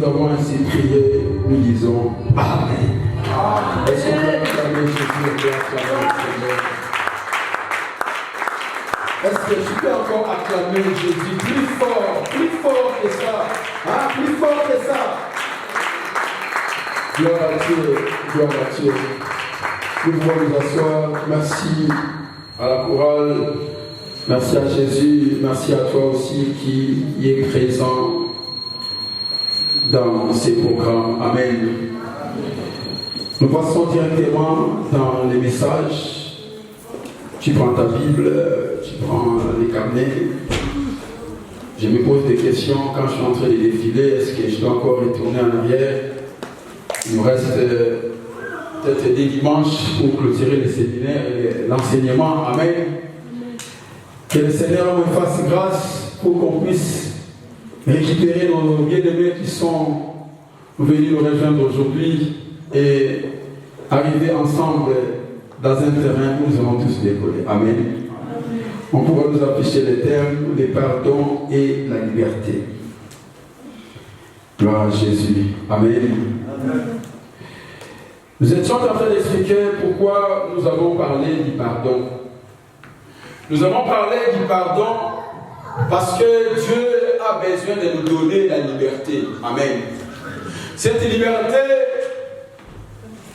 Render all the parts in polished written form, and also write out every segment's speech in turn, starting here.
nous avons ainsi prié, nous disons Amen. Est-ce qu'on peut acclamer Jésus et acclamer le Seigneur? Est-ce que je peux encore acclamer Jésus plus fort que ça? Hein? Plus fort que ça. Gloire à Dieu, gloire à Dieu. Nous pouvons nous asseoir. Merci à la chorale. Merci à Jésus. Merci à toi aussi qui est présent dans ces programmes. Amen. Nous passons directement dans les messages. Tu prends ta Bible, tu prends les carnets. Je me pose des questions quand je suis en train de défiler. Est-ce que je dois encore retourner en arrière? Il nous reste peut-être des dimanches pour clôturer le séminaire et l'enseignement. Amen. Que le Seigneur me fasse grâce pour qu'on puisse récupérer nos bien-aimés qui sont venus nous rejoindre aujourd'hui et arriver ensemble dans un terrain où nous allons tous décoller. Amen. On pourra nous afficher les termes, les pardons et la liberté. Gloire à Jésus. Amen. Amen. Nous étions en train d'expliquer pourquoi nous avons parlé du pardon. Nous avons parlé du pardon parce que Dieu a besoin de nous donner la liberté. Amen. Cette liberté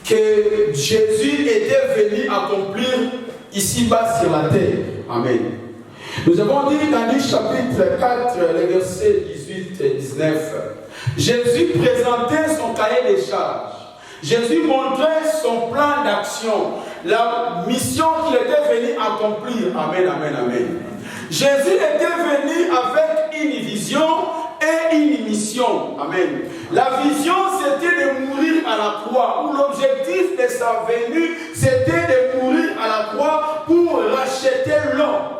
que Jésus était venu accomplir ici-bas sur la terre. Amen. Nous avons dit dans Luc chapitre 4, les versets 18 et 19, Jésus présentait son cahier des charges. Jésus montrait son plan d'action, la mission qu'il était venu accomplir. Amen, amen, amen. Jésus était venu avec une vision et une mission. Amen. La vision, c'était de mourir à la croix, où l'objectif de sa venue, c'était de mourir à la croix pour racheter l'homme.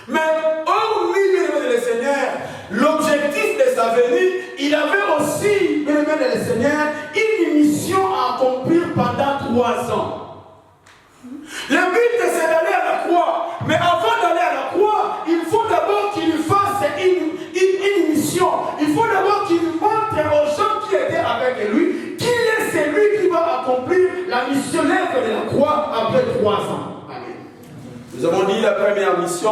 Mais hormis le Seigneur, l'objectif de sa venue, il avait aussi, le Seigneur, une mission à accomplir pendant 3 ans. Le but, c'est d'aller à la croix. Mais avant d'aller à la croix, il faut d'abord qu'il fasse une mission. Il faut d'abord qu'il montre aux gens qui étaient avec lui qui est celui qui va accomplir la mission de la croix après 3 ans. Amen. Nous avons dit la première mission,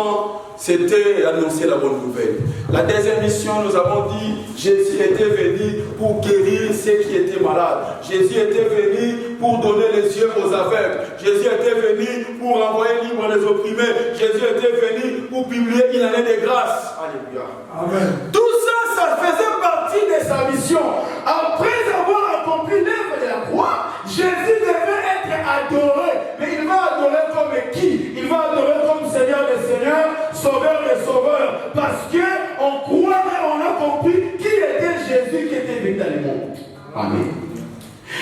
c'était annoncer la bonne nouvelle. La deuxième mission, nous avons dit, Jésus était venu pour guérir ceux qui étaient malades. Jésus était venu pour donner les yeux aux aveugles. Jésus était venu pour envoyer libre les opprimés. Jésus était venu pour publier une année de grâce. Alléluia. Amen. Tout ça, ça faisait partie de sa mission. Après avoir accompli l'œuvre de la croix, Jésus devait être adoré. Mais il va adorer comme qui? Il va adorer comme Seigneur des Seigneurs, Sauveur des Sauveurs. Parce qu'on croit et on a compris qui était Jésus qui était venu dans le monde. Amen.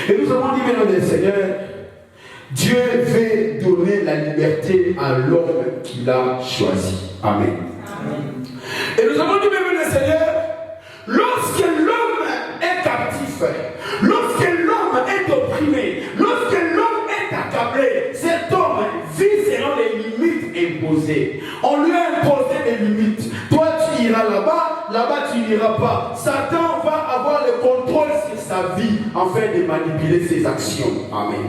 Et nous avons dit, mesdames et Seigneurs, Dieu veut donner la liberté à l'homme qu'il a choisi. Amen. Amen. Et nous avons dit, mesdames et Seigneurs, lorsque l'homme est captif, lorsque l'homme est opprimé, lorsque l'homme est accablé, cet homme vit selon les limites imposées. On lui a imposé des limites. Toi, tu iras là-bas, là-bas, tu n'iras pas. Satan va avoir le contrôle sur sa vie afin de manipuler ses actions. Amen.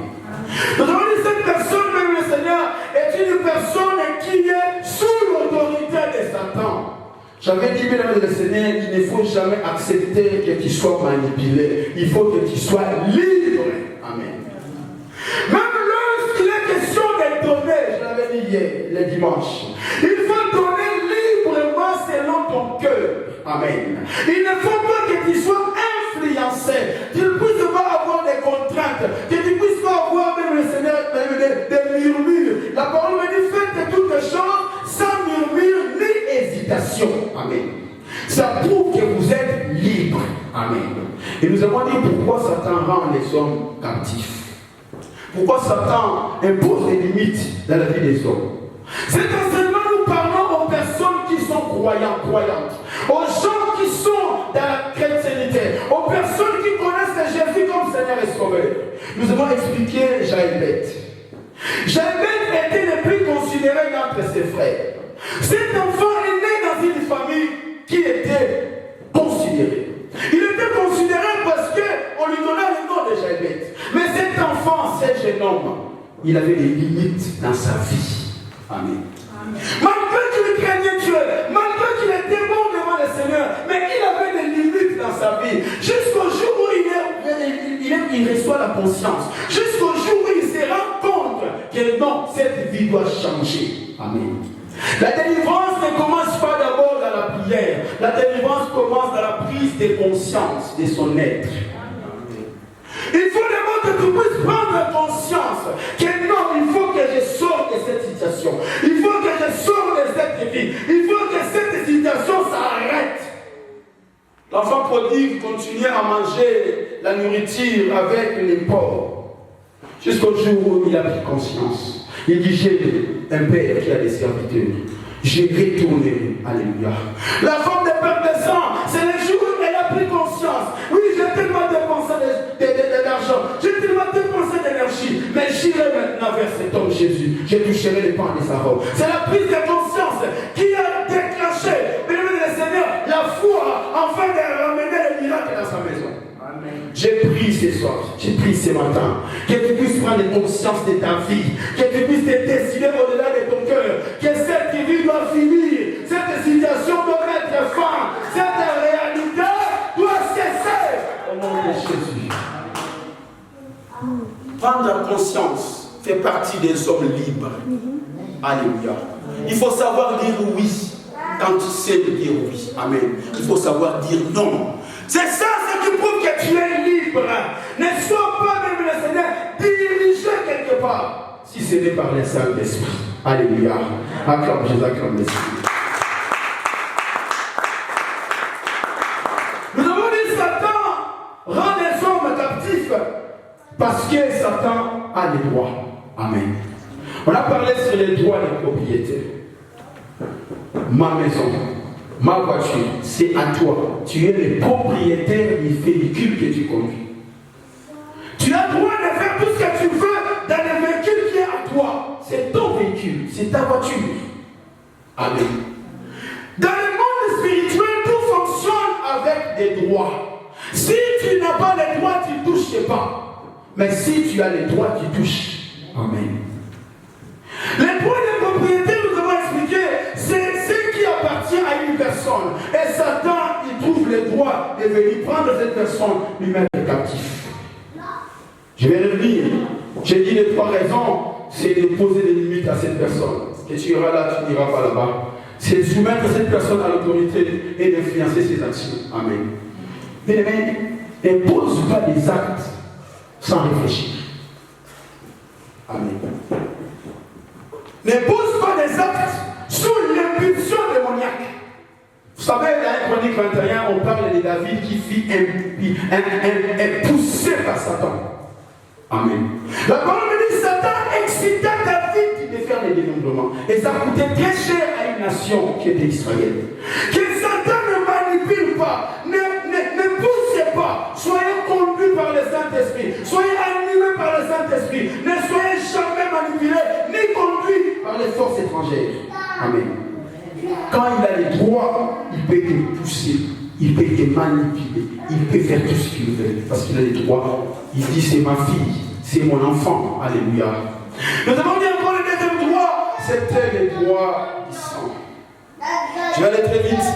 Nous avons dit cette personne, même le Seigneur, est une personne qui est sous l'autorité de Satan. J'avais dit, mesdames et Seigneur, il ne faut jamais accepter que tu sois manipulé. Il faut que tu sois libre. Amen. Même lorsqu'il est question de donner, je l'avais dit hier, le dimanche, il faut donner librement selon ton cœur. Amen. Il ne faut pas que tu sois influencé, que tu ne puisses pas avoir des contraintes, que tu ne puisses pas avoir, même le Seigneur, des murmures. La parole me dit, faites toutes choses sans murmure ni hésitation. Amen. Ça prouve que vous êtes libre. Amen. Et nous avons dit pourquoi Satan rend les hommes captifs. Pourquoi Satan impose des limites dans la vie des hommes. C'est seulement nous parlons aux personnes qui sont croyantes, aux gens qui sont dans la chrétienté, aux personnes qui connaissent Jésus comme Seigneur et Sauveur. Nous avons expliqué Jaébet. Jaébet était le plus considéré d'entre ses frères. Cet enfant est né dans une famille qui était considérée. Il était considéré parce il avait des limites dans sa vie. Amen. Malgré qu'il craignait Dieu, malgré qu'il était bon devant le Seigneur, mais il avait des limites dans sa vie. Jusqu'au jour où il reçoit la conscience. Jusqu'au jour où il se rend compte que non, cette vie doit changer. Amen. La délivrance ne commence pas d'abord dans la prière. La délivrance commence dans la prise de conscience de son être. Il faut d'abord que tu puisses prendre conscience que non, il faut que je sorte de cette situation. Il faut que je sorte de cette vie. Il faut que cette situation s'arrête. L'enfant prodigue continuait à manger la nourriture avec les pauvres. Jusqu'au jour où il a pris conscience. Il dit, j'ai un père qui a des serviteurs. J'ai retourné. Alléluia. La femme de perte de sang, c'est le jour où elle a pris conscience. Oui, j'ai tellement dépensé d'argent. J'ai tellement dépensé d'énergie. Mais j'irai maintenant vers cet homme Jésus. Je toucherai les pans de sa robe. C'est la prise de conscience qui a déclenché, mesdames et Seigneur, la foi afin de ramener le miracle dans sa maison. J'ai pris ce soir, j'ai pris ce matin, que tu puisses prendre conscience de ta vie, que tu puisses te décider au-delà de ton cœur, que cette vie doit finir, cette situation doit mettre fin, cette réalité doit cesser au nom de Jésus. Prendre conscience fait partie des hommes libres. Alléluia. Il faut savoir dire oui quand tu sais dire oui. Amen. Il faut savoir dire non. C'est ça ce qui prouve que tu es libre. Ne sois pas, même le Seigneur, dirigé quelque part. Si ce n'est par le Saint-Esprit. Alléluia. Acclame Jésus, acclame le Seigneur. Nous avons dit Satan rend les hommes captifs parce que Satan a les droits. Amen. On a parlé sur les droits des propriétaires. Ma maison, ma voiture, c'est à toi. Tu es le propriétaire du véhicule que tu conduis. Tu as le droit de faire tout ce que tu veux dans le véhicule qui est à toi. C'est ton véhicule, c'est ta voiture. Amen. Dans le monde spirituel, tout fonctionne avec des droits. Si tu n'as pas les droits, tu ne touches pas. Mais si tu as les droits, tu touches. Amen. Les droits des propriétaires, nous avons expliqué, c'est ce qui appartient à une personne. Et Satan, il trouve le droit de venir prendre cette personne, lui mettre captif. Je vais revenir. J'ai dit les trois raisons, c'est de poser des limites à cette personne. Que tu iras là, tu n'iras pas là-bas. C'est de soumettre cette personne à l'autorité et d'influencer ses actions. Amen. Mais ne pose pas des actes sans réfléchir. Amen. Ne pose pas des actes sous l'impulsion démoniaque. Vous savez, dans 1 Chronique 21, on parle de David qui fut poussé par Satan. Amen. La parole me dit Satan excita David de faire des dénombrements. Et ça coûtait très cher à une nation qui était Israël. Que Satan ne manipule pas, ne poussez pas. Soyez conduits par le Saint-Esprit. Soyez animés par le Saint-Esprit. Ne soyez jamais manipulés ni conduits par les forces étrangères. Amen. Quand il a les droits, il peut te pousser, il peut te manipuler, il peut faire tout ce qu'il veut. Parce qu'il a les droits. Il dit c'est ma fille, c'est mon enfant. Alléluia. Nous avons dit encore le deuxième droit, c'était le droit du sang. Je vais aller très vite.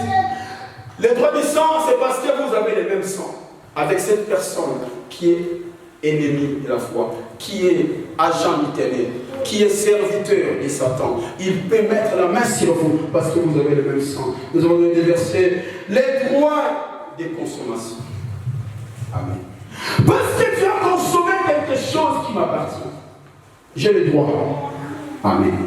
Le droit du sang, c'est parce que vous avez le même sang avec cette personne qui est ennemie de la foi, qui est agent éternel, qui est serviteur de Satan. Il peut mettre la main sur vous parce que vous avez le même sang. Nous avons donné des versets. Les droits de consommation. Amen. Parce que tu as consommé quelque chose qui m'appartient. J'ai le droit. Amen.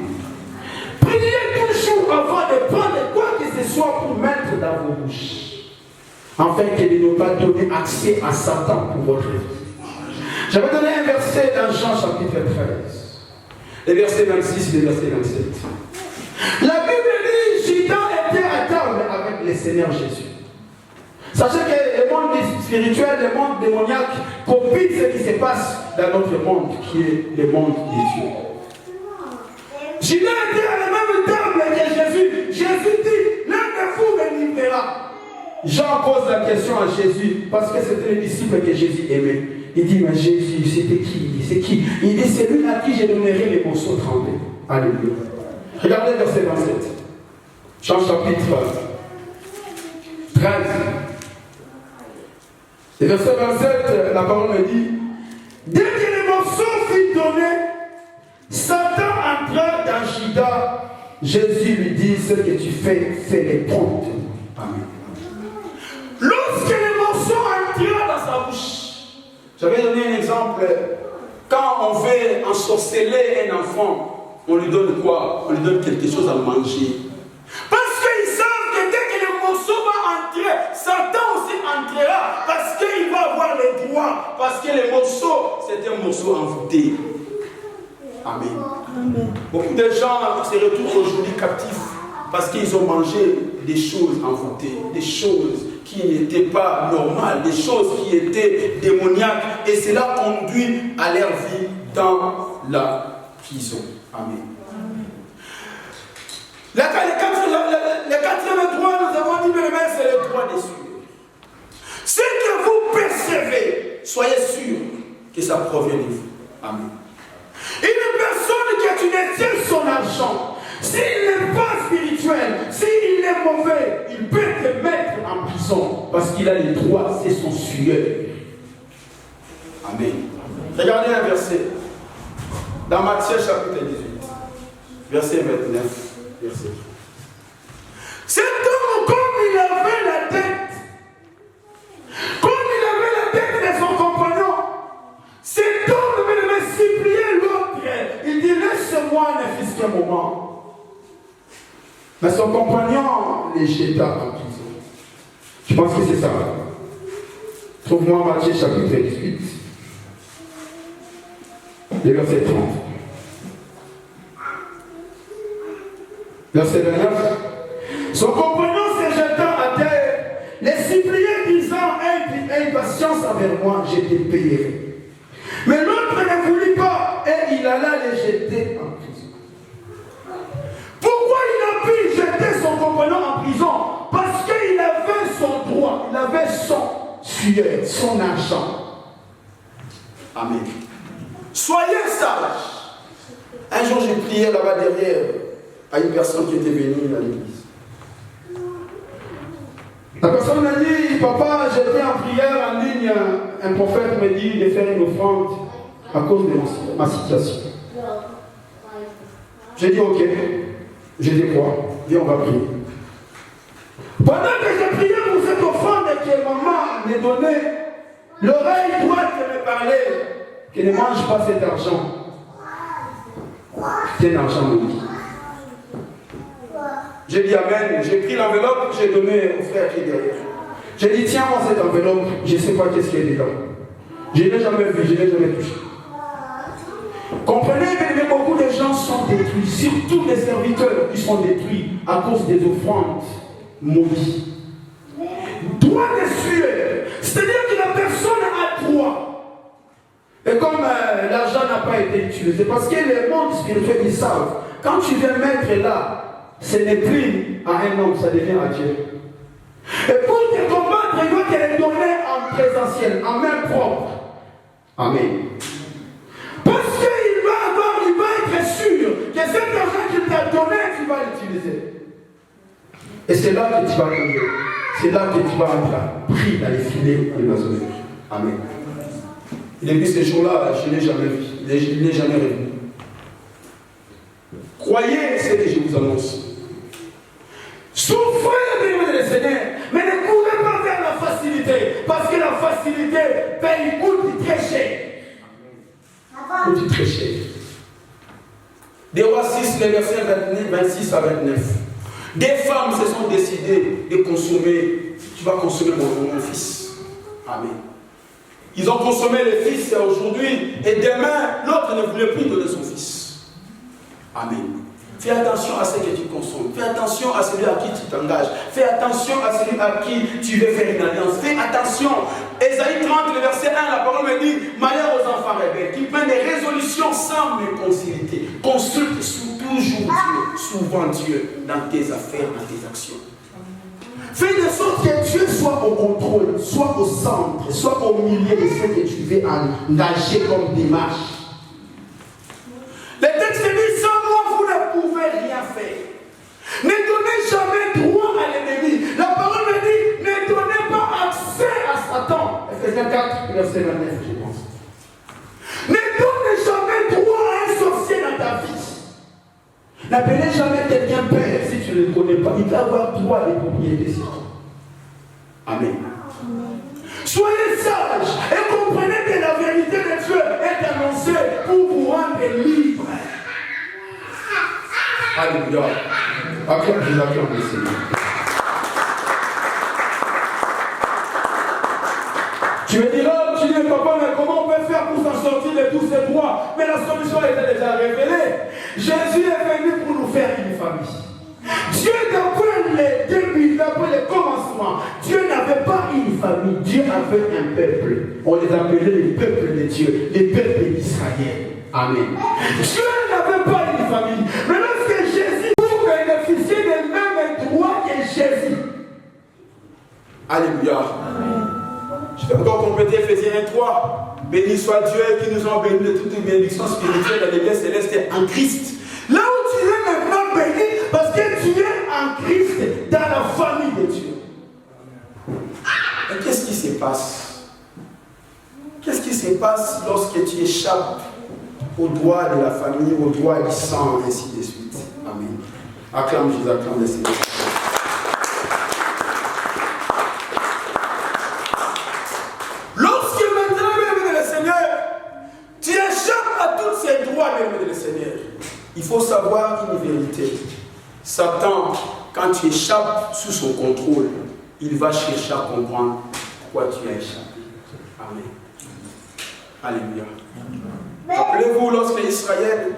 Priez toujours avant de prendre quoi que ce soit pour mettre dans vos bouches. Afin que de ne pas donner accès à Satan pour votre vie. J'avais donné un verset dans Jean chapitre 13. Les versets 26 et les versets 27. La Bible dit, Judas était à table avec le Seigneur Jésus. Sachez que le monde spirituel, le monde démoniaque, copie ce qui se passe dans notre monde, qui est le monde de Dieu. Judas était à la même table que Jésus. Jésus dit, l'un de vous me livrera. Jean pose la question à Jésus, parce que c'était le disciple que Jésus aimait. il dit, mais Jésus, c'était qui? C'est qui? Il dit, c'est lui à qui je donnerai les morceaux tremblés. Alléluia. Regardez verset 27. Jean chapitre 13. Et verset 27, la parole me dit, dès que les morceaux furent donnés, Satan entra dans Judas. Jésus lui dit, ce que tu fais, fais-les promptes. Amen. Lorsque les morceaux entrèrent dans sa bouche, j'avais donné un exemple. Quand on veut ensorceler un enfant, on lui donne quoi? On lui donne quelque chose à manger. Parce qu'ils savent que dès que le morceau va entrer, Satan aussi entrera. Parce qu'il va avoir les droits. Parce que le morceau, c'est un morceau envoûté. Amen. Amen. Beaucoup de gens se retrouvent aujourd'hui captifs parce qu'ils ont mangé des choses envoûtées, des choses qui n'étaient pas normales, des choses qui étaient démoniaques, et cela conduit à leur vie dans la prison. Amen. Le quatrième droit, nous avons dit, mais c'est le droit des sûrs. Ce que vous percevez, soyez sûr que ça provient de vous. Amen. Une personne qui a utilisé son argent, s'il n'est pas spirituel, s'il est mauvais, il peut te mettre en prison parce qu'il a les droits, c'est son sueur. Amen. Regardez un verset dans Matthieu chapitre 18, verset 29, verset 3. Cet homme, comme il avait la tête, de son compagnon, cet homme devait supplier l'autre. Il dit, laisse-moi ne fût qu'un moment. Mais son compagnon les jeta en prison. Je pense que c'est ça. Trouve-moi Matthieu chapitre 18. Le verset 30. Verset 29. Son compagnon se jetant à terre, les suppliait disant, aie patience envers moi, je te payerai. Mais l'autre ne voulut pas et il alla les jeter en prison. Pourquoi il a pu jeter son compagnon en prison? Parce qu'il avait son droit, il avait son sueur, son argent. Amen. Soyez sages. Un jour, j'ai prié là-bas derrière à une personne qui était venue à l'église. La personne m'a dit, papa, j'étais en prière en ligne, un prophète me dit de faire une offrande à cause de ma situation. J'ai dit, ok, je dis quoi? Viens, on va prier. Pendant que je priais pour cette offrande que maman me donnait, l'oreille droite me parlait, qu'elle ne mange pas cet argent. C'est un argent maudit. J'ai dit amen, j'ai pris l'enveloppe, j'ai donné au frère qui est derrière. J'ai dit, tiens-moi cette enveloppe, je ne sais pas qu'est-ce qu'il y a dedans. Je ne l'ai jamais vu, je ne l'ai jamais touché. Comprenez, mais beaucoup de gens sont détruits, surtout les serviteurs, ils sont détruits à cause des offrandes maudites. Droit de sueur, c'est-à-dire que la personne a droit. Et comme l'argent n'a pas été utilisé, parce que les mondes spirituels, ils savent, quand tu viens mettre là, ce n'est plus à un homme, ça devient à Dieu. Et pour te combattre, il doit te les donner en présentiel, en main propre. Amen. Parce qu'il va être sûr que cet argent qu'il t'a donné, tu vas l'utiliser. Et c'est là que tu vas tomber. C'est là que tu vas être pris dans les filets de maçonnerie. Amen. Et depuis ce jour-là, je ne l'ai jamais vu. Il n'est jamais revenu. Croyez ce que je vous annonce. Souffrez de le Seigneur, mais ne courez pas vers la facilité, parce que la facilité paye coûte très cher. Coûte très cher. Des Rois 6, les versets 26 à 29. Des femmes se sont décidées de consommer. Tu vas consommer mon fils. Amen. Ils ont consommé le fils aujourd'hui, et demain, l'autre ne voulait plus donner son fils. Amen. Fais attention à ce que tu consommes. Fais attention à celui à qui tu t'engages. Fais attention à celui à qui tu veux faire une alliance. Fais attention. Ésaïe 30, le verset 1, la parole me dit, malheur aux enfants rebelles qui prennent des résolutions sans me consulter. Consulte toujours Dieu, souvent Dieu, dans tes affaires, dans tes actions. Fais de sorte que Dieu soit au contrôle, soit au centre, soit au milieu de ce que tu veux engager comme démarche. Le texte dit, sans moi, vous ne pouvez rien faire. Ne donnez jamais droit à l'ennemi. La parole me dit, ne donnez pas accès à Satan. Ephésiens 4, verset 29, je pense. Ne donnez jamais droit à un sorcier dans ta vie. N'appelez jamais quelqu'un père si tu ne le connais pas. Il doit avoir droit à des propriétés sur toi. Amen. Soyez sages et comprenez que la vérité de Dieu est annoncée pour vous rendre libre. Alléluia. Acclame le Seigneur. Tu me diras, tu dis, papa, mais comment on peut faire pour s'en sortir de tous ces droits? Mais la solution était déjà révélée. Jésus est venu pour nous faire une famille. Dieu, d'après les débuts, d'après les commencements, Dieu n'avait pas une famille, Dieu avait un peuple. On les appelait les peuples de Dieu, les peuples d'Israël. Amen. Dieu n'avait pas une famille. Mais lorsque Jésus, pour bénéficier des mêmes droits que Jésus. Alléluia. Amen. Je vais encore compléter Ephésiens 1:3. Béni soit Dieu qui nous a bénis de toutes les bénédictions spirituelles dans les lieux célestes en Christ. Là où tu es maintenant béni, parce que tu es en Christ dans la famille de Dieu. Et qu'est-ce qui se passe? Qu'est-ce qui se passe lorsque tu échappes aux droits de la famille, aux droits du sang, et ainsi de suite? Amen. Acclame Jésus, acclame le Seigneur. Lorsque maintenant, bien le Seigneur, tu échappes à tous ces droits, bien le Seigneur, il faut savoir une vérité. Satan, quand tu échappes sous son contrôle, il va chercher à comprendre pourquoi tu as échappé. Amen. Alléluia. Rappelez-vous, lorsque Israël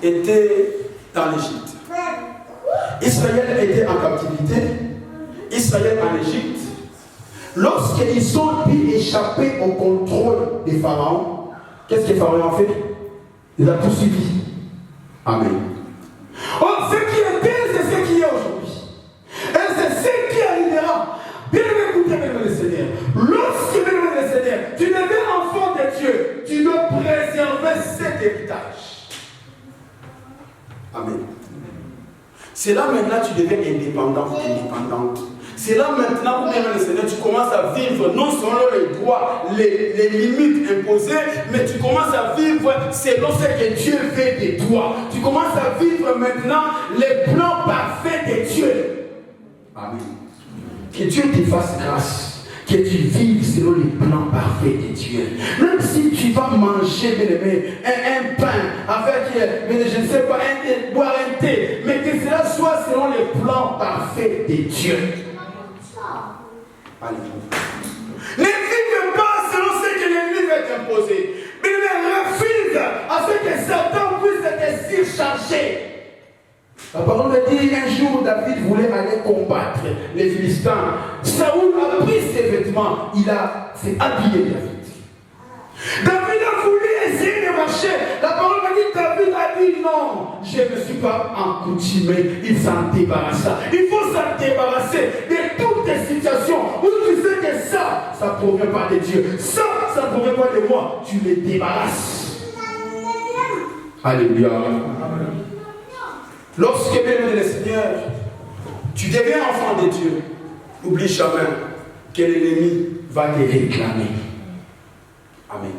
était dans l'Égypte, Israël était en captivité, Israël en Égypte, lorsqu'ils ont pu échapper au contrôle des pharaons, qu'est-ce que Pharaon a fait? Il a poursuivi. Amen. Or, ce qui était, c'est ce qui est aujourd'hui. Et c'est ce qui arrivera. Bien écoutez, bien le Seigneur. Lorsque, bien le Seigneur, tu deviens enfant de Dieu, tu dois préserver cet héritage. Amen. C'est là maintenant tu deviens indépendant, indépendante. C'est là maintenant où, bien le Seigneur, tu commences à vivre non selon les droits, les limites imposées, mais tu commences à vivre selon ce que Dieu veut de toi. Tu commences à vivre maintenant les plans parfaits de Dieu. Amen. Que Dieu te fasse grâce. Que tu vives selon les plans parfaits de Dieu. Même si tu vas manger, bien aimé, un pain avec, je ne sais pas, boire un thé, mais que cela soit selon les plans parfaits de Dieu. Alléluia. Ne vive pas selon ce que l'ennemi veut t'imposer. Mais refuse à ce que Satan puisse te surcharger. La parole me dit un jour David voulait aller combattre les Philistins. Saoul a pris ses vêtements, il s'est habillé David. David a voulu essayer de marcher. La parole me dit David a dit non, je ne suis pas accoutumé. Il s'en débarrassa. Il faut s'en débarrasser de toutes les situations où tu sais que ça ne provient pas de Dieu. Ça ne provient pas de moi. Tu les débarrasses. Alléluia. Lorsque, bien le Seigneur, tu deviens enfant de Dieu, n'oublie jamais que l'ennemi va te réclamer. Amen.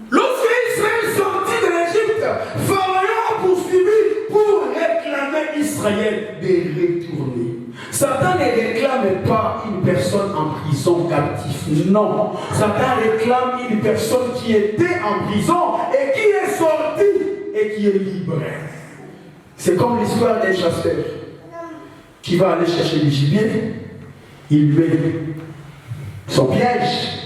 Lorsque Israël sortit de l'Égypte, Pharaon a poursuivi pour réclamer Israël de retourner. Satan ne réclame pas une personne en prison captive. Non. Satan réclame une personne qui était en prison et qui est sortie et qui est libre. C'est comme l'histoire d'un chasseur qui va aller chercher du gibier, il met son piège.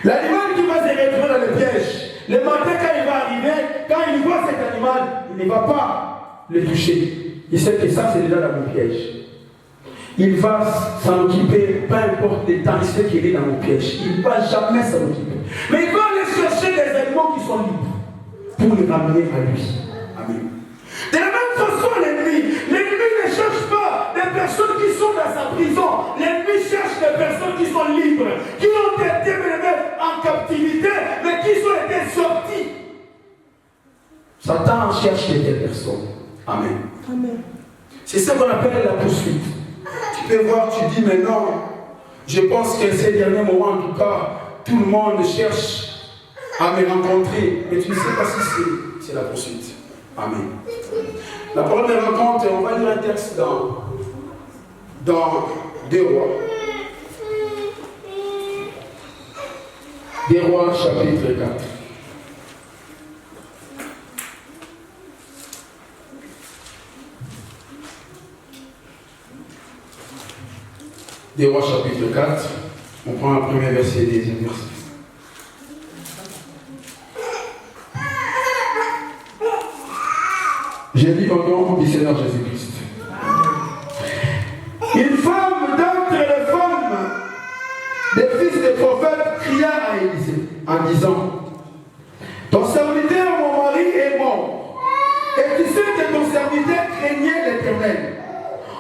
L'animal qui va se retrouver dans le piège, le matin quand il va arriver, quand il voit cet animal, il ne va pas le toucher. Il sait que ça c'est déjà dans mon piège. Il va s'en occuper, peu importe le temps, il sait qu'il est dans mon piège. Il ne va jamais s'en occuper. Mais il va aller chercher des animaux qui sont libres pour les ramener à lui. Amen. De la même façon, l'ennemi ne cherche pas des personnes qui sont Amen. Amen. C'est ça qu'on appelle la poursuite. Tu peux voir, tu dis, mais non, je pense que ces derniers moments, en tout cas, tout le monde cherche à me rencontrer. Mais tu ne sais pas si c'est la poursuite. Amen. La première rencontre, on va lire un texte dans 2 Rois. 2 Rois, chapitre 4. Des Rois chapitre 4, on prend le premier verset et le deuxième verset. J'ai dit au nom du Seigneur Jésus-Christ. Une femme d'entre les femmes des fils des prophètes cria à Élisée en disant, ton serviteur, mon mari, est mort. Et tu sais que ton serviteur craignait l'Éternel.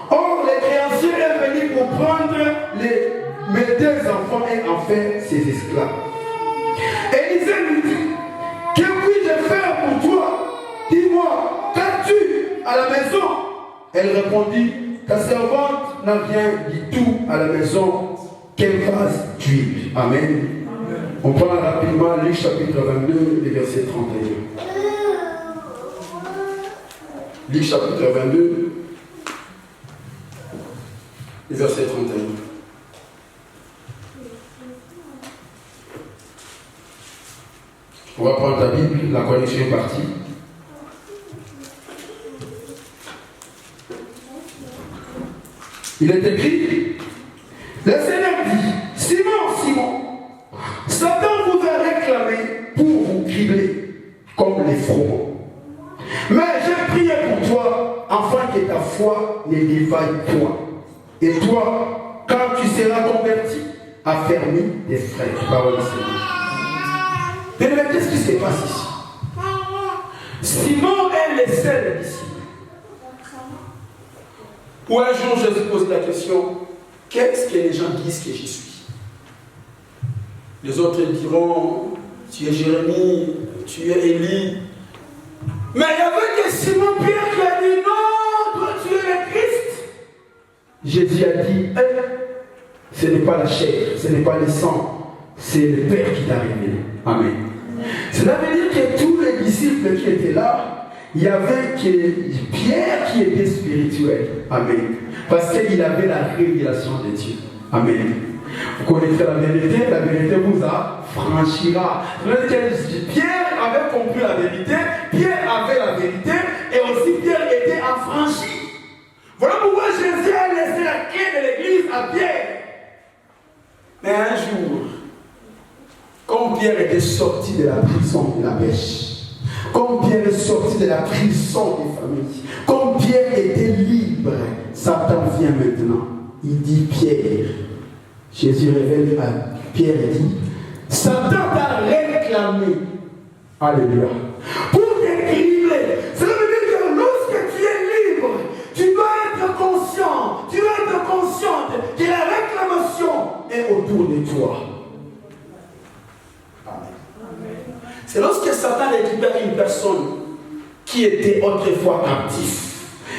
Or, le créancier est venu pour prendre mes 2 enfants et en faire ses esclaves. Élisée lui dit, que puis-je faire pour toi? Dis-moi, qu'as-tu à la maison? Elle répondit, ta servante n'a rien du tout à la maison qu'un vase d'huile. Amen. On prend rapidement Luc chapitre 22, les versets 31. Luc chapitre 22. Verset 31. On va prendre la Bible, la connexion est partie. Il est écrit, le Seigneur dit, Simon, Simon, Satan vous a réclamé pour vous cribler comme les fromeaux. Mais j'ai prié pour toi, afin que ta foi ne défaille point. Et toi, quand tu seras converti, affermis tes frères. Parole du Seigneur. Mais qu'est-ce qui se passe ici? Simon est le seul disciple. Ou un jour, Jésus pose la question, qu'est-ce que les gens disent que je suis? Les autres diront, tu es Jérémie, tu es Élie. Mais il y avait que Simon Pierre qui a dit, non, toi tu es le Christ. Jésus a dit, ce n'est pas la chair, ce n'est pas le sang, c'est le Père qui t'a révélé. Amen. Cela veut dire que tous les disciples qui étaient là, il y avait que Pierre qui était spirituel. Amen. Parce qu'il avait la révélation de Dieu. Amen. Vous connaîtrez la vérité vous affranchira. Pierre avait compris la vérité, Pierre avait la vérité, et aussi Pierre était affranchi. Voilà pourquoi Jésus a laissé la clé de l'église à Pierre. Mais un jour, comme Pierre était sorti de la prison de la pêche, comme Pierre est sorti de la prison des familles, comme Pierre était libre, Satan vient maintenant. Il dit, Pierre, Jésus révèle à Pierre et dit, Satan t'a réclamé, alléluia, pour t'équilibrer. Cela veut dire que lorsque tu es libre, tu dois être conscient, tu dois être consciente que la réclamation est autour de toi. Amen. C'est lorsque Satan récupère une personne qui était autrefois captive,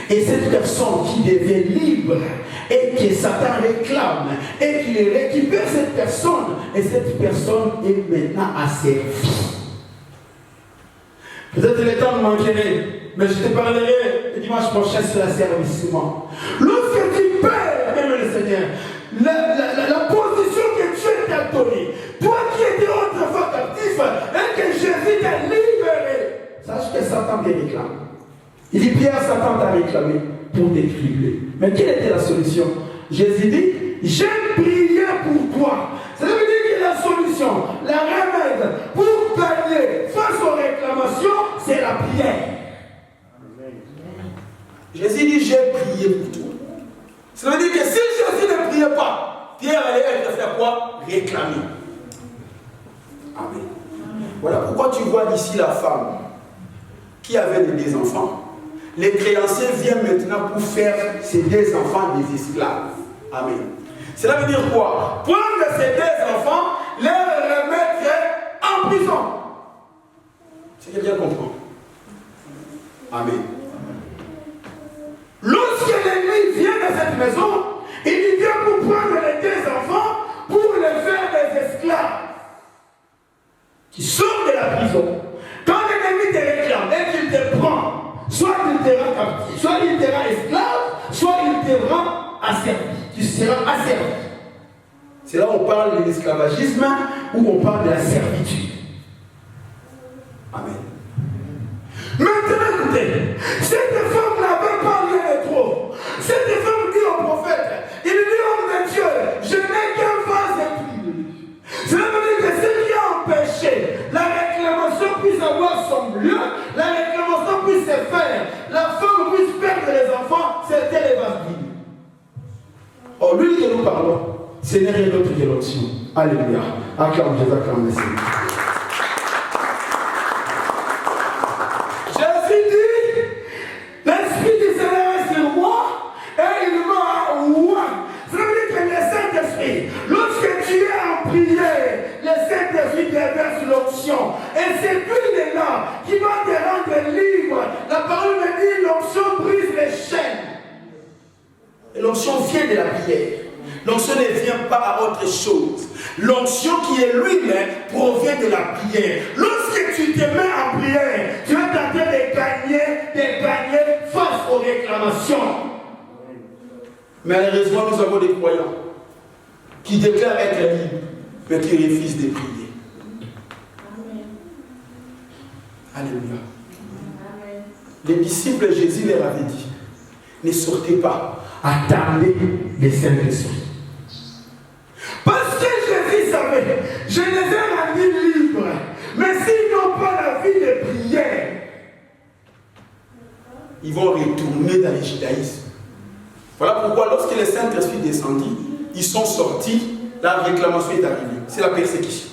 et cette personne qui devient libre, et que Satan réclame, et qu'il récupère cette personne, et cette personne est maintenant asservie. Peut-être le temps me manquerait, mais je te parlerai le dimanche prochain sur l'asservissement. Lorsque tu perds, même le Seigneur, la position que Dieu t'a donnée, toi qui étais autrefois captif, et que Jésus t'a libéré, sache que Satan te réclame. Il dit, Pierre, Satan t'a réclamé pour t'écribler. Mais quelle était la solution? Jésus dit, j'ai prié pour toi. Ça veut dire que la solution, la remède pour gagner face aux réclamations, c'est la prière. Jésus dit, j'ai prié pour toi. Ça veut dire que si Jésus ne priait pas, Pierre allait être fait quoi? Réclamer. Amen. Voilà pourquoi tu vois d'ici la femme qui avait des enfants. Les créanciers viennent maintenant pour faire ces 2 enfants des esclaves. Amen. Cela veut dire quoi? Prendre ces 2 enfants, les remettre en prison. C'est quelqu'un comprend. Amen. cette maison, il y vient pour prendre les 2 enfants pour les faire des esclaves. Tu sors de la prison. Quand l'ennemi te réclame et qu'il te prend, soit il te rend captif, soit il te rend esclave, soit il te rend asservi. Tu seras asservi. C'est là où on parle de l'esclavagisme, où on parle de la servitude. Amen. Maintenant, écoutez, cette femme n'avait pas rien de trop. Cette femme dit au prophète, il dit, homme de Dieu, je n'ai qu'un vase et cela veut dire que ce qui a empêché la réclamation puisse avoir son lieu, la réclamation puisse se faire, la femme puisse perdre les enfants, c'était les vases vides. Or, lui que nous parlons, ce n'est rien d'autre que l'onction. Alléluia. Acclame Jésus, acclame le Seigneur. Jésus dit, l'Esprit du Seigneur est sur moi et il m'a oint. Ça veut dire que le Saint-Esprit, lorsque tu es en prière, le Saint-Esprit déverse l'onction. Et c'est lui-là qui va te rendre libre. La parole me dit, l'onction brise les chaînes. Et l'onction vient de la prière. L'onction ne vient pas à autre chose. L'onction qui est lui-même provient de la prière. Lorsque tu te mets en prière, tu vas tenter de gagner face aux réclamations. Malheureusement, nous avons des croyants qui déclarent être libres, mais qui refusent de prier. Alléluia. Les disciples, Jésus leur avait dit, ne sortez pas, attendez le Saint-Esprit. Parce que Jésus savait, je les ai rendus libres, mais s'ils n'ont pas la vie de prière, ils vont retourner dans le judaïsme. Voilà pourquoi lorsque le Saint-Esprit descendit, ils sont sortis, la réclamation est arrivée. C'est la persécution.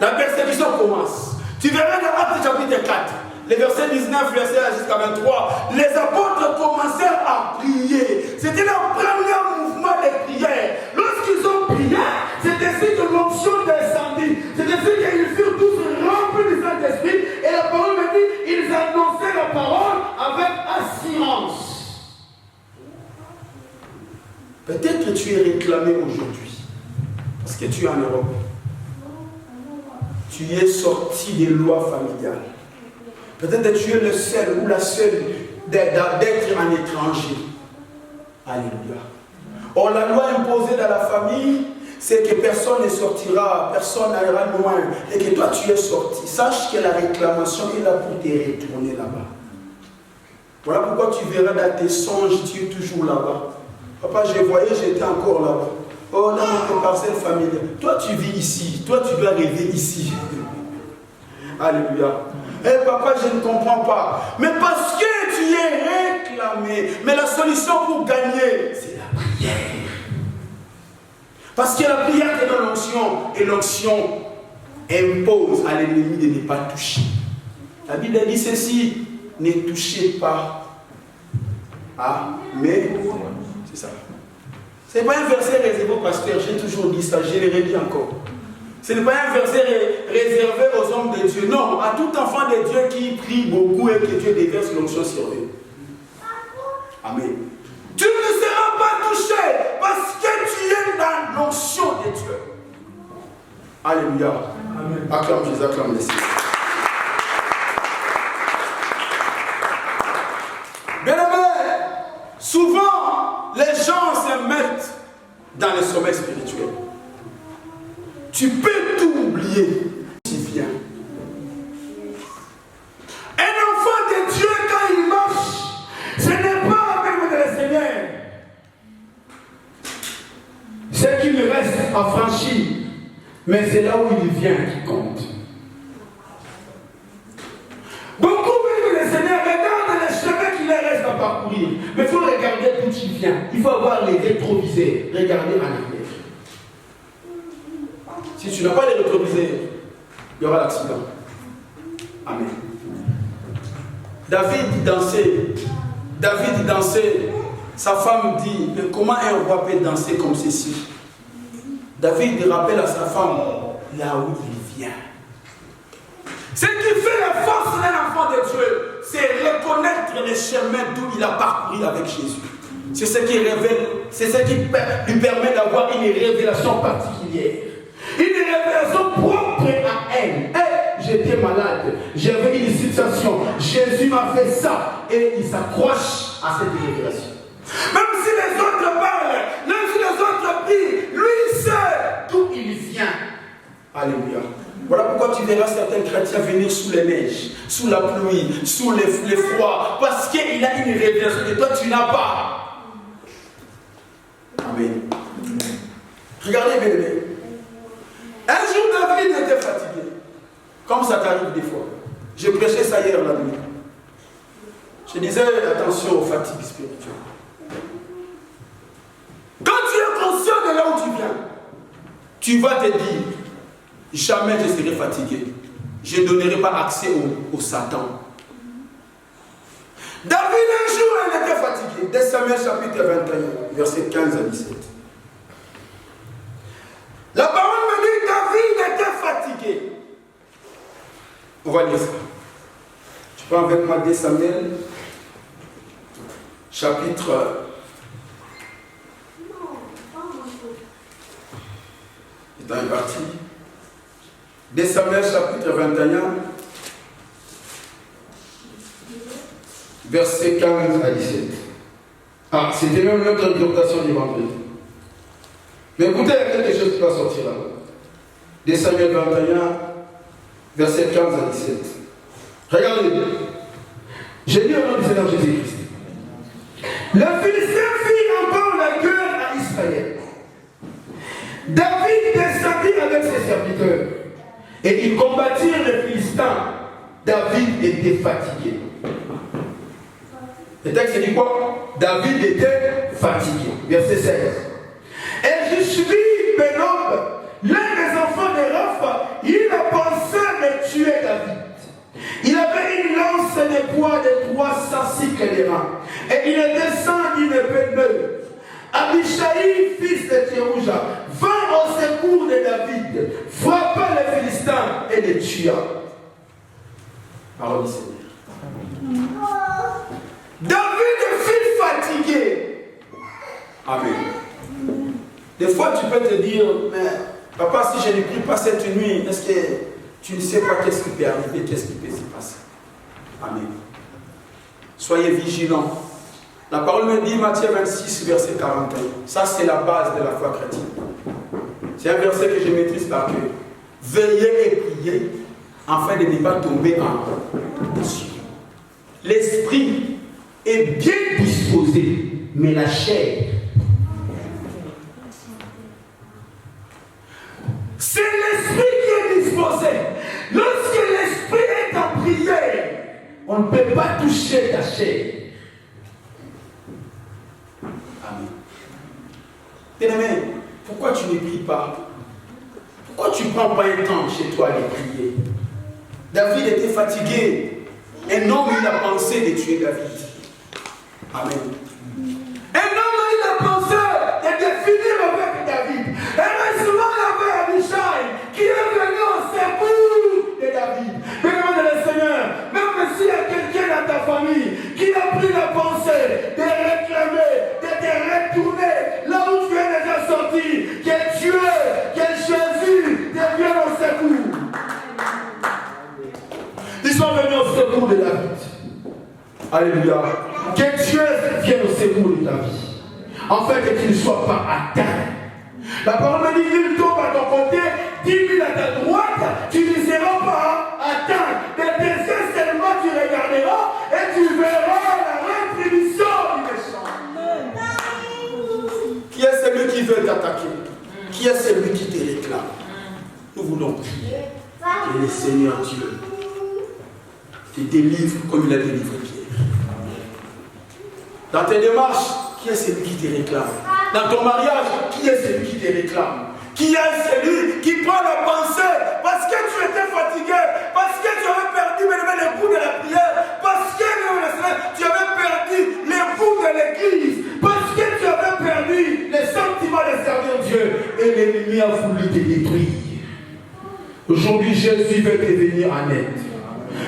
La persécution commence. Tu verras dans Actes chapitre 4, les versets 19, verset jusqu'à 23, les apôtres commencèrent à prier. C'était leur premier mouvement de prière. Lorsqu'ils ont prié, c'est ainsi que l'onction descendit. C'est ainsi qu'ils furent tous remplis du Saint-Esprit. Et la parole me dit, ils annonçaient la parole avec assurance. Peut-être que tu es réclamé aujourd'hui, parce que tu es en Europe. Tu es sorti des lois familiales. Peut-être que tu es le seul ou la seule d'être un étranger. Alléluia. Or, la loi imposée dans la famille, c'est que personne ne sortira, personne n'ira loin, et que toi tu es sorti. Sache que la réclamation est là pour te retourner là-bas. Voilà pourquoi tu verras dans tes songes, tu es toujours là-bas. Papa, je voyais, j'étais encore là-bas. Oh, dans notre parcelle familiale. Toi, tu vis ici. Toi, tu dois rêver ici. Alléluia. Eh, papa, je ne comprends pas. Mais parce que tu es réclamé. Mais la solution pour gagner, c'est la prière. Parce que la prière est dans l'onction. Et l'onction impose à l'ennemi de ne pas toucher. La Bible dit ceci. Ne touchez pas. Ah, mais... C'est ça. Ce n'est pas un verset réservé au pasteur, j'ai toujours dit ça, je le redis encore. Ce n'est pas un verset réservé aux hommes de Dieu. Non, à tout enfant de Dieu qui prie beaucoup et que Dieu déverse l'onction sur eux. Amen. Tu ne seras pas touché parce que tu es dans l'onction de Dieu. Alléluia. Amen. Acclame Jésus, acclame le Seigneur. Bien-aimé, souvent, les gens se mettent dans le sommeil spirituel. Tu peux tout oublier. Tu viens. Un enfant de Dieu, quand il marche, ce n'est pas avec le Seigneur. Ce qui me reste à franchir, mais c'est là où il vient qui compte. Beaucoup veulent le Seigneur, regarde les chemins qu'il reste à parcourir. Mais il faut regarder d'où tu viens. Il faut avoir les rétroviseurs. Regarder en arrière. Si tu n'as pas les rétroviseurs, il y aura l'accident. Amen. David dansait. Sa femme dit, mais comment un roi peut danser comme ceci? David rappelle à sa femme, là où il vient. Ce qui fait la force d'un enfant de Dieu, c'est reconnaître les chemins d'où il a parcouru avec Jésus. C'est ce qui révèle, c'est ce qui lui permet d'avoir une révélation particulière. Une révélation propre à elle. J'étais malade, j'avais une situation, Jésus m'a fait ça. Et il s'accroche à cette révélation. Même si les autres parlent, même si les autres prient, lui il sait d'où il vient. Alléluia. Voilà pourquoi tu verras certains chrétiens venir sous les neiges, sous la pluie, sous les froids, parce qu'il a une révélation que toi tu n'as pas. Amen. Regardez bien, bien. Un jour David était fatigué, comme ça t'arrive des fois. J'ai prêché ça hier la nuit. Je disais attention aux fatigues spirituelles. Quand tu es conscient de là où tu viens, tu vas te dire, jamais je serai fatigué. Je ne donnerai pas accès au Satan. David, un jour, il était fatigué. 2 Samuel chapitre 21, versets 15 à 17. La parole me dit, David était fatigué. On va lire ça. Tu prends avec moi 2 Samuel, chapitre... C'est dans une partie. 2 Samuel chapitre 21, verset 15 à 17. Ah, c'était même notre interprétation du vendredi. Mais écoutez, il y a quelque chose qui va sortir là. 2 Samuel 21, verset 15 à 17. Regardez. J'ai lu au nom du Seigneur Jésus-Christ. Le Philistin fit encore la guerre à Israël. David descendit avec ses serviteurs. Et ils combattirent les Philistins. David était fatigué. Le texte dit quoi? David était fatigué. Verset 16. Et je suis Bénob, l'un des enfants de Rapha, il a pensé de tuer David. Il avait une lance de poids de 300 cycles de reins. Et il descend d'une épée neuve. Abishai, fils de Thérouja, vint au secours de David, frappa les Philistins et les tua. Parole du Seigneur. David fut fatigué. Amen. Des fois, tu peux te dire, mais papa, si je ne prie pas cette nuit, est-ce que tu ne sais pas qu'est-ce qui peut arriver, qu'est-ce qui peut se passer? Amen. Soyez vigilants. La parole me dit, Matthieu 26, verset 41. Ça, c'est la base de la foi chrétienne. C'est un verset que je maîtrise par cœur. Veillez et priez, afin de ne pas tomber en déçu. L'esprit est bien disposé, mais la chair. C'est l'esprit qui est disposé. Lorsque l'esprit est en prière, on ne peut pas toucher ta chair. Amen. Bien-aimé, pourquoi tu ne pries pas? Pourquoi tu ne prends pas un temps chez toi de prier? David était fatigué. Un homme, il a pensé de tuer David. Amen. Un homme, il a pensé de finir avec David. Heureusement, il y avait Abishai qui est venu au secours de David. Bien-aimé le Seigneur, même s'il y a quelqu'un dans ta famille qui a pris la pensée de réclamer, de te retourner là où tu es déjà sorti, que Dieu, que Jésus te vienne au secours. Ils sont venus au secours de David. Alléluia. Que Dieu vienne au secours de ta vie. Afin que tu ne sois pas atteint. La parole me dit, il tombe à ton côté, 10 000 à ta droite, tu ne seras pas atteint. De tes yeux seulement tu regarderas et tu verras la rétribution du méchant. Qui est celui qui veut t'attaquer? Qui est celui qui te réclame? Nous voulons prier que le Seigneur Dieu te délivre comme il a délivré Pierre. Dans tes démarches, qui est celui qui te réclame? Dans ton mariage, qui est celui qui te réclame? Qui est celui qui prend la pensée parce que tu étais fatigué, parce que tu avais perdu le goût de la prière, parce que tu avais perdu le goût de l'église, parce que tu avais perdu le sentiment de servir Dieu et l'ennemi a voulu te détruire. Aujourd'hui, Jésus veut te venir en aide.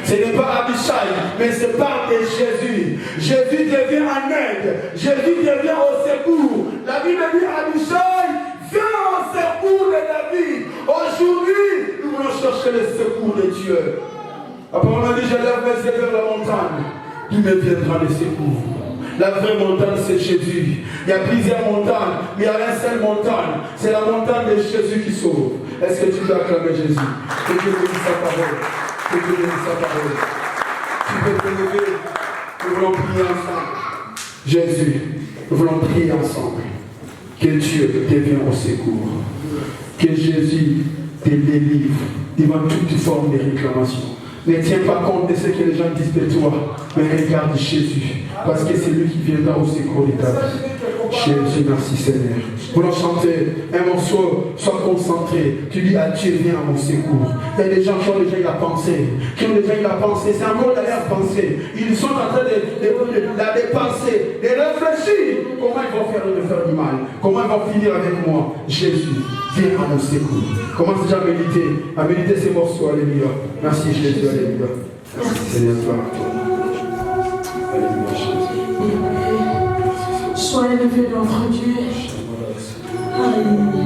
Ce n'est pas Abishai, mais c'est par de Jésus. Jésus devient en aide. Jésus devient La parole m'a dit, je lève mes yeux vers la montagne. Il me viendra le secours. La vraie montagne, c'est Jésus. Il y a plusieurs montagnes, mais il y a une seule montagne. C'est la montagne de Jésus qui sauve. Est-ce que tu peux acclamer Jésus? Que Dieu bénisse sa parole. Que Dieu bénisse sa parole. Tu peux te lever. Nous voulons prier ensemble. Jésus, nous voulons prier ensemble. Que Dieu te vienne au secours. Que Jésus te délivre devant toute forme de réclamation. Ne tiens pas compte de ce que les gens disent de toi, mais regarde Jésus, parce que c'est lui qui viendra au secours de ta vie. Jésus, merci Seigneur. Pour nous chanter un morceau, sois concentré. Tu dis à Dieu, viens à mon secours. Il y a des gens qui ont déjà eu la pensée. C'est encore leur pensée. Ils sont en train de la dépenser, de réfléchir. Comment ils vont faire de faire du mal? Comment ils vont finir avec moi? Jésus, viens à mon secours. Commence déjà à méditer ces morceaux. Alléluia. Merci Jésus. Alléluia. Merci Seigneur. Alléluia Jésus. Sois élevé notre Dieu. Alléluia.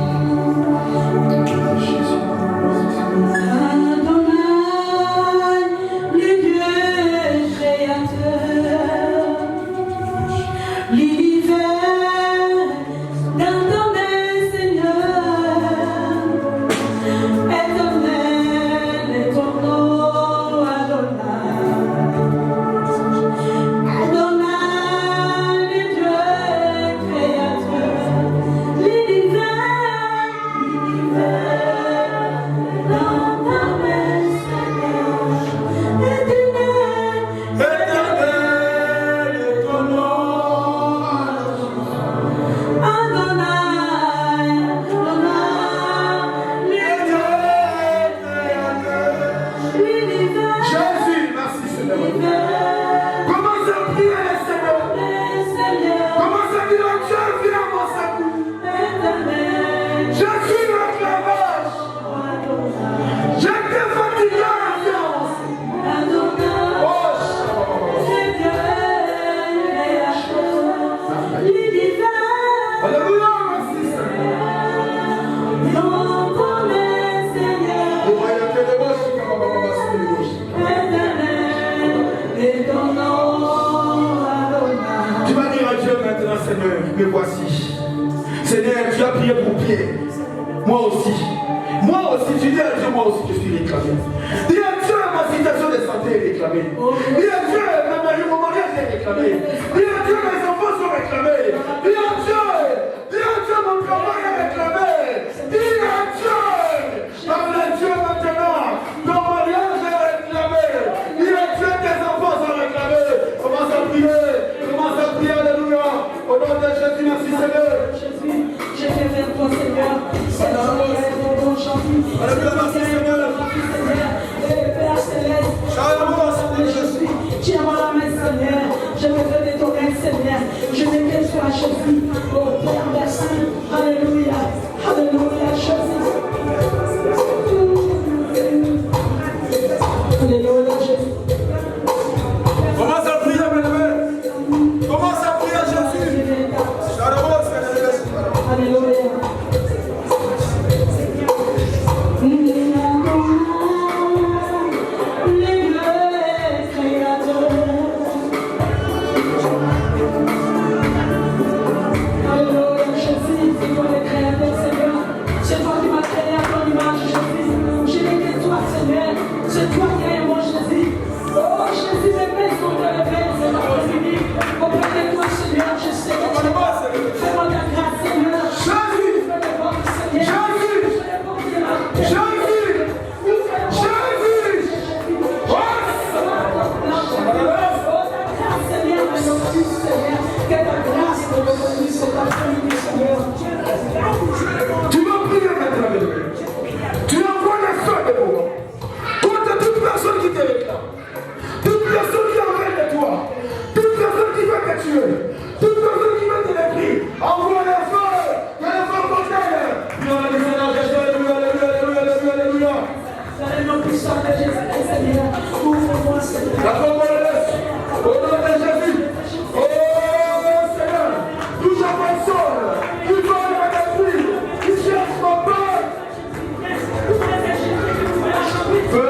Me voici. Seigneur, tu as prié pour Pierre. Moi aussi. Moi aussi, tu dis à Dieu, moi aussi, je suis réclamé. Dis à Dieu, ma situation de santé est réclamée. Dis à Dieu, mon mariage est réclamé. Dis à Dieu, mes enfants sont réclamés. Dis à Dieu, mon travail est réclamé. Dis à Dieu, parle à Dieu maintenant. Ton mariage est réclamé. Dis à Dieu, tes enfants sont réclamés. Commence à prier. Commence à prier, alléluia. Au nom de Jésus, merci Seigneur. Jésus, je viens vers toi, Seigneur. Alléluia, merci Seigneur. Père Céleste, Jésus, tiens moi la main, Seigneur. Je me fais de ton aide, Seigneur. Je m'étais sur la Jésus. Oh Père, merci. Alléluia. Alléluia, Jésus. Alléluia, Jésus. Commence à prier, mes commence à prier à Jésus. Alléluia. C'est toi qui es moi, Jésus. Oh, Jésus, mes mains sont relevées, c'est ma fini. Auprès de toi, Seigneur, je sais que tu es bon. Fais-moi ta grâce, Seigneur. Jésus, fais le bon, Seigneur. Jésus, fais le bon, Seigneur. Jésus, Jésus. Oh, ta grâce, Seigneur, me nourrit, Seigneur. Que ta grâce me reconnaisse cet après-midi, Seigneur. Tu vas prier maintenant. Tu envoies les soins de moi. Toute personne qui te réclame, toute personne qui en veut de toi, toute personne qui veut te tuer, toute personne qui veut te détruire, envoie les feux, que les feux contiennent. Alléluia, alléluia, alléluia, alléluia. Dans le nom puissant de Jésus, Seigneur, ouvre-moi, Seigneur. La parole est laisse, au nom de Jésus. Oh Seigneur, touche à mon sol, tu dois me détruire, tu cherches mon père. Feu.